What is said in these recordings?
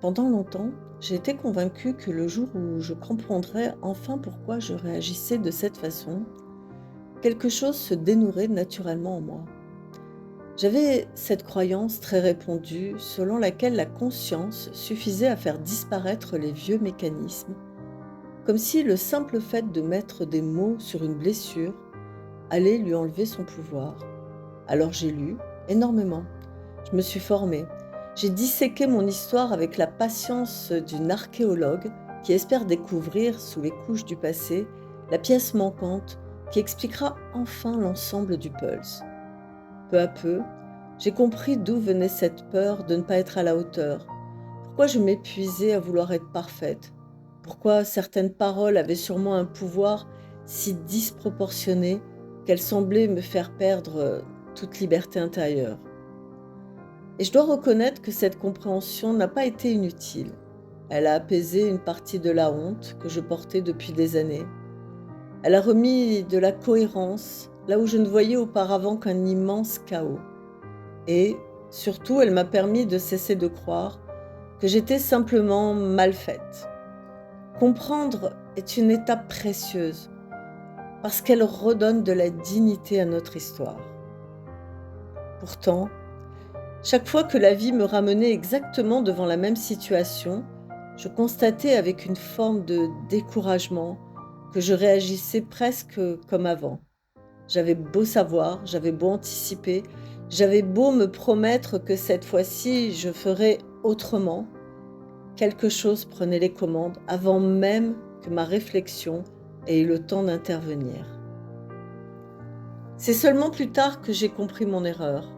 Pendant longtemps, j'ai été convaincue que le jour où je comprendrais enfin pourquoi je réagissais de cette façon, quelque chose se dénouerait naturellement en moi. J'avais cette croyance très répandue selon laquelle la conscience suffisait à faire disparaître les vieux mécanismes, comme si le simple fait de mettre des mots sur une blessure allait lui enlever son pouvoir. Alors j'ai lu énormément. Je me suis formée. J'ai disséqué mon histoire avec la patience d'une archéologue qui espère découvrir, sous les couches du passé, la pièce manquante qui expliquera enfin l'ensemble du puzzle. Peu à peu, j'ai compris d'où venait cette peur de ne pas être à la hauteur, pourquoi je m'épuisais à vouloir être parfaite, pourquoi certaines paroles avaient sur moi un pouvoir si disproportionné qu'elles semblaient me faire perdre toute liberté intérieure. Et je dois reconnaître que cette compréhension n'a pas été inutile. Elle a apaisé une partie de la honte que je portais depuis des années. Elle a remis de la cohérence là où je ne voyais auparavant qu'un immense chaos. Et surtout, elle m'a permis de cesser de croire que j'étais simplement mal faite. Comprendre est une étape précieuse parce qu'elle redonne de la dignité à notre histoire. Pourtant, chaque fois que la vie me ramenait exactement devant la même situation, je constatais avec une forme de découragement que je réagissais presque comme avant. J'avais beau savoir, j'avais beau anticiper, j'avais beau me promettre que cette fois-ci je ferais autrement, quelque chose prenait les commandes avant même que ma réflexion ait eu le temps d'intervenir. C'est seulement plus tard que j'ai compris mon erreur.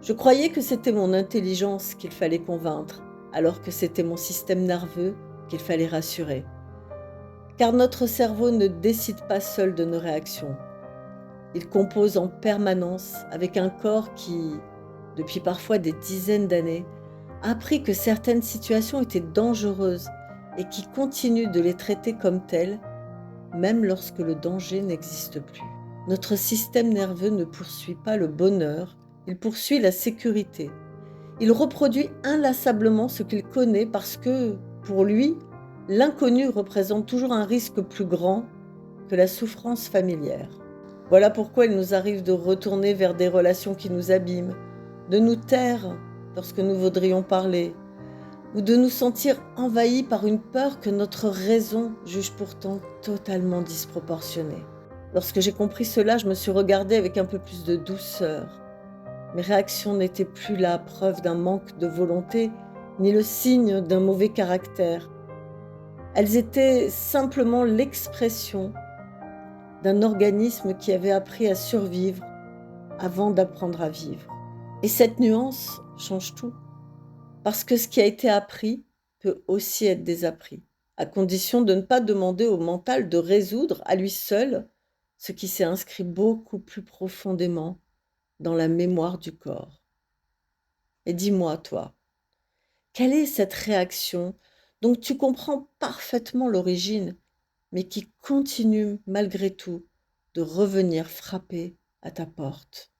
Je croyais que c'était mon intelligence qu'il fallait convaincre, alors que c'était mon système nerveux qu'il fallait rassurer. Car notre cerveau ne décide pas seul de nos réactions. Il compose en permanence avec un corps qui, depuis parfois des dizaines d'années, a appris que certaines situations étaient dangereuses et qui continue de les traiter comme telles, même lorsque le danger n'existe plus. Notre système nerveux ne poursuit pas le bonheur, il poursuit la sécurité. Il reproduit inlassablement ce qu'il connaît parce que, pour lui, l'inconnu représente toujours un risque plus grand que la souffrance familière. Voilà pourquoi il nous arrive de retourner vers des relations qui nous abîment, de nous taire lorsque nous voudrions parler, ou de nous sentir envahis par une peur que notre raison juge pourtant totalement disproportionnée. Lorsque j'ai compris cela, je me suis regardée avec un peu plus de douceur. Mes réactions n'étaient plus la preuve d'un manque de volonté, ni le signe d'un mauvais caractère. Elles étaient simplement l'expression d'un organisme qui avait appris à survivre avant d'apprendre à vivre. Et cette nuance change tout, parce que ce qui a été appris peut aussi être désappris, à condition de ne pas demander au mental de résoudre à lui seul ce qui s'est inscrit beaucoup plus profondément dans la mémoire du corps. Et dis-moi, toi, quelle est cette réaction dont tu comprends parfaitement l'origine, mais qui continue malgré tout de revenir frapper à ta porte?